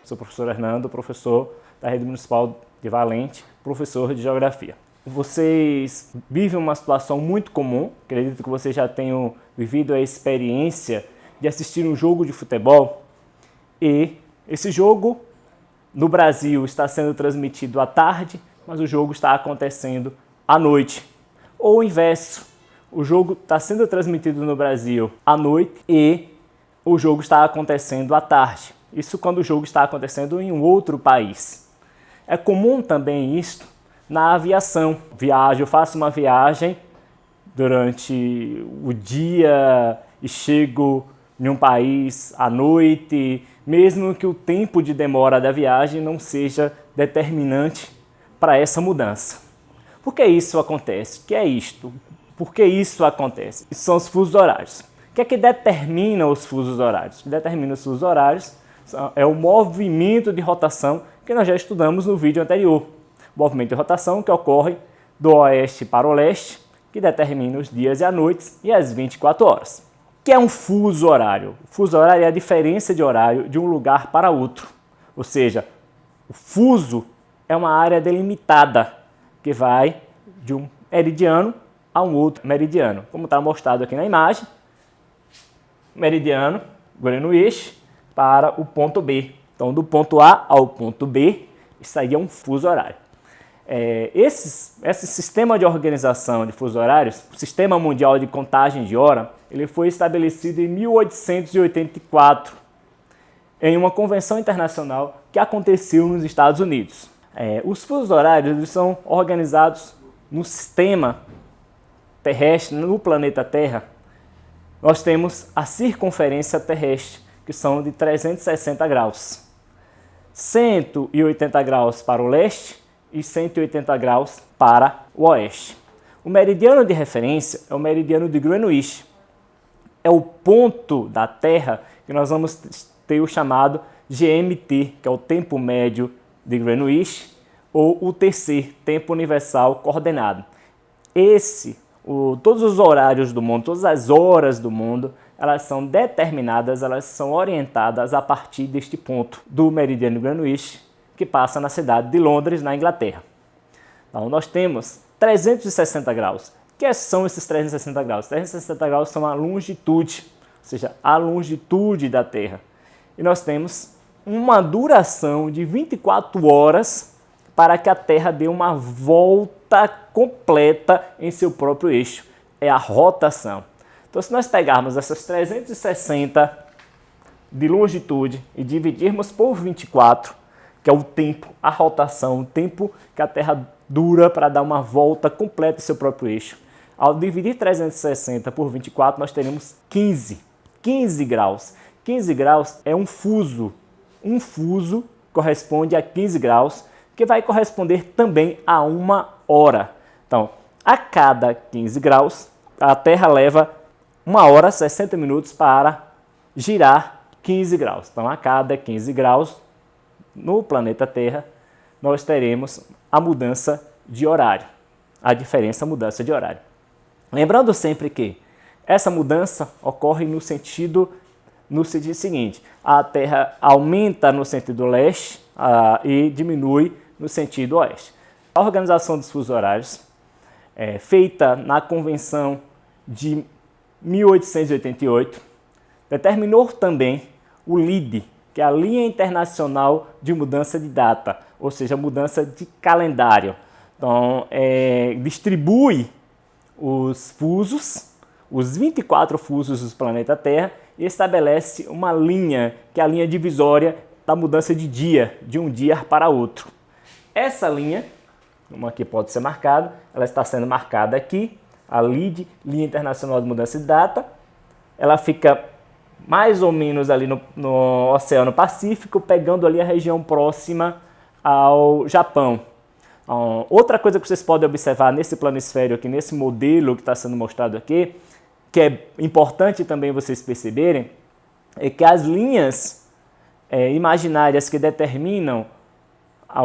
Sou o professor Hernando, professor da Rede Municipal de Valente, professor de Geografia. Vocês vivem uma situação muito comum, acredito que vocês já tenham vivido a experiência de assistir um jogo de futebol e esse jogo no Brasil está sendo transmitido à tarde, mas o jogo está acontecendo à noite. Ou o inverso, o jogo está sendo transmitido no Brasil à noite e o jogo está acontecendo à tarde. Isso quando o jogo está acontecendo em um outro país. É comum também isto na aviação. Eu faço uma viagem durante o dia e chego em um país à noite, mesmo que o tempo de demora da viagem não seja determinante para essa mudança. Por que isso acontece? O que é isto? Por que isso acontece? Isso são os fusos horários. O que é que determina os fusos horários? O que determina os fusos horários é o movimento de rotação que nós já estudamos no vídeo anterior. O movimento de rotação que ocorre do oeste para o leste, que determina os dias e as noites e as 24 horas. O que é um fuso horário? O fuso horário é a diferença de horário de um lugar para outro. Ou seja, o fuso é uma área delimitada que vai de um meridiano a um outro meridiano. Como está mostrado aqui na imagem, meridiano, Greenwich, para o ponto B. Então, do ponto A ao ponto B, isso aí é um fuso horário. Esse sistema de organização de fusos horários, o Sistema Mundial de Contagem de Hora, ele foi estabelecido em 1884, em uma convenção internacional que aconteceu nos Estados Unidos. Os fusos horários eles são organizados no sistema terrestre, no planeta Terra. Nós temos a circunferência terrestre, que são de 360 graus. 180 graus para o leste e 180 graus para o oeste. O meridiano de referência é o meridiano de Greenwich. É o ponto da Terra que nós vamos ter o chamado GMT, que é o tempo médio de Greenwich, ou o TC, tempo universal coordenado. Todos os horários do mundo, todas as horas do mundo, elas são determinadas, elas são orientadas a partir deste ponto do meridiano de Greenwich, que passa na cidade de Londres, na Inglaterra. Então, nós temos 360 graus. O que são esses 360 graus? 360 graus são a longitude, ou seja, a longitude da Terra. E nós temos uma duração de 24 horas para que a Terra dê uma volta completa em seu próprio eixo. É a rotação. Então, se nós pegarmos essas 360 de longitude e dividirmos por 24, que é o tempo, a rotação, o tempo que a Terra dura para dar uma volta completa em seu próprio eixo. Ao dividir 360 por 24, nós teremos 15 graus. 15 graus é um fuso. Um fuso corresponde a 15 graus, que vai corresponder também a uma hora. Então, a cada 15 graus, a Terra leva 1 hora, 60 minutos para girar 15 graus. Então, a cada 15 graus, no planeta Terra, nós teremos a mudança de horário, a mudança de horário. Lembrando sempre que essa mudança ocorre no sentido seguinte: a Terra aumenta no sentido leste e diminui no sentido oeste. A organização dos fusos horários feita na Convenção de 1888 determinou também o LID, que é a Linha Internacional de Mudança de Data, ou seja, mudança de calendário. Então, distribui os fusos, os 24 fusos do planeta Terra, e estabelece uma linha, que é a linha divisória da mudança de dia, de um dia para outro. Essa linha, uma que pode ser marcada, ela está sendo marcada aqui, a LID, Linha Internacional de Mudança de Data. Ela fica mais ou menos ali no Oceano Pacífico, pegando ali a região próxima ao Japão. Outra coisa que vocês podem observar nesse planisfério aqui, nesse modelo que está sendo mostrado aqui, que é importante também vocês perceberem, é que as linhas imaginárias que determinam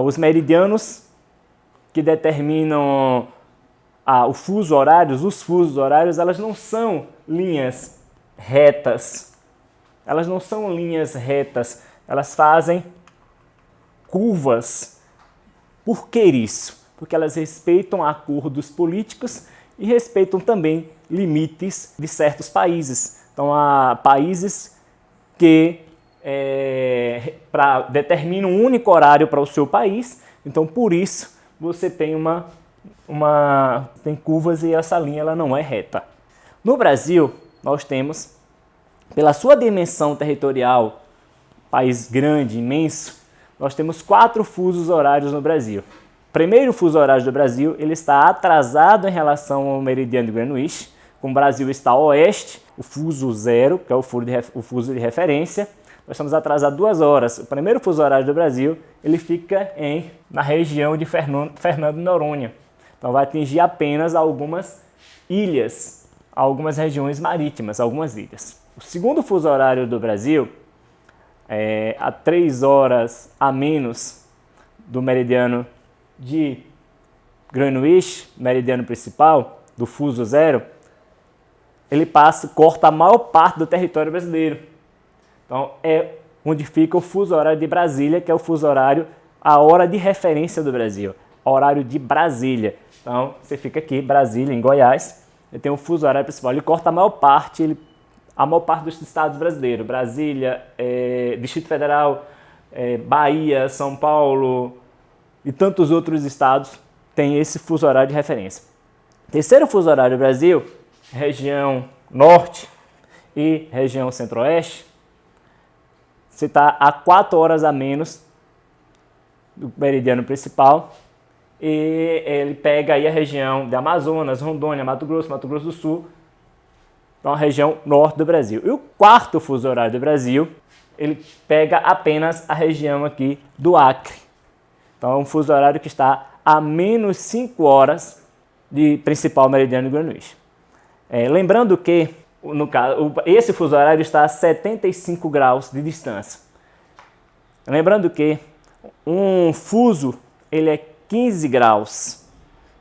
os meridianos, que determinam os fusos horários, elas não são linhas retas. Elas não são linhas retas, elas fazem curvas. Por que isso? Porque elas respeitam acordos políticos e respeitam também limites de certos países. Então, há países que determinam um único horário para o seu país. Então, por isso, você tem tem curvas e essa linha ela não é reta. No Brasil, nós temos, pela sua dimensão territorial, país grande, imenso, nós temos 4 fusos horários no Brasil. O primeiro fuso horário do Brasil ele está atrasado em relação ao meridiano de Greenwich. Como o Brasil está a oeste, o fuso 0, que é o fuso de referência, nós estamos atrasados 2 horas. O primeiro fuso horário do Brasil ele fica na região de Fernando de Noronha. Então vai atingir apenas algumas ilhas, algumas regiões marítimas, algumas ilhas. O segundo fuso horário do Brasil a 3 horas a menos do meridiano de Greenwich, meridiano principal, do fuso 0, ele corta a maior parte do território brasileiro. Então é onde fica o fuso horário de Brasília, que é o fuso horário, a hora de referência do Brasil, horário de Brasília. Então você fica aqui, Brasília, em Goiás, ele tem o fuso horário principal, ele corta a maior parte dos estados brasileiros, Brasília, Distrito Federal, Bahia, São Paulo e tantos outros estados têm esse fuso horário de referência. Terceiro fuso horário do Brasil, região norte e região centro-oeste, você está a 4 horas a menos do meridiano principal e ele pega aí a região de Amazonas, Rondônia, Mato Grosso do Sul, então a região norte do Brasil. E o quarto fuso horário do Brasil, ele pega apenas a região aqui do Acre. Então é um fuso horário que está a menos 5 horas de principal meridiano de Greenwich. Lembrando que, no caso, esse fuso horário está a 75 graus de distância. Lembrando que um fuso ele é 15 graus.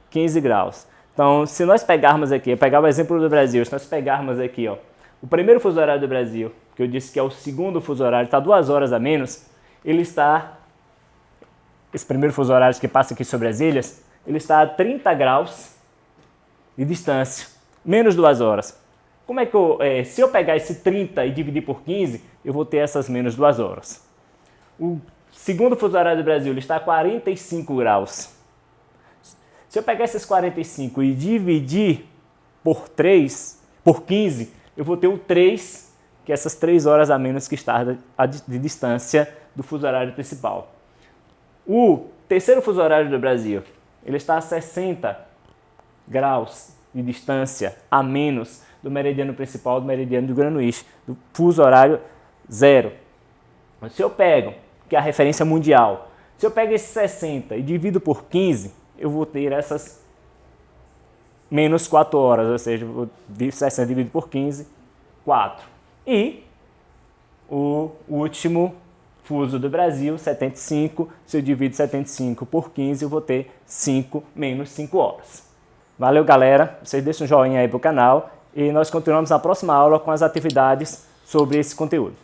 15 graus. Então, se nós pegarmos aqui, eu pegar o exemplo do Brasil, se nós pegarmos aqui, ó, o primeiro fuso horário do Brasil, que eu disse que é o segundo fuso horário, está 2 horas a menos, esse primeiro fuso horário que passa aqui sobre as ilhas, ele está a 30 graus de distância, menos 2 horas. Como é que se eu pegar esse 30 e dividir por 15, eu vou ter essas menos 2 horas. O segundo fuso horário do Brasil ele está a 45 graus. Se eu pegar esses 45 e dividir por 15, eu vou ter o 3, que é essas 3 horas a menos que está de distância do fuso horário principal. O terceiro fuso horário do Brasil, ele está a 60 graus de distância a menos do meridiano principal, do meridiano de Greenwich, do fuso horário 0. Se eu pego, que é a referência mundial, se eu pego esse 60 e divido por 15, eu vou ter essas menos 4 horas, ou seja, 60 dividido por 15, 4. E o último fuso do Brasil, 75, se eu divido 75 por 15, eu vou ter 5 menos 5 horas. Valeu, galera. Vocês deixem um joinha aí pro canal e nós continuamos na próxima aula com as atividades sobre esse conteúdo.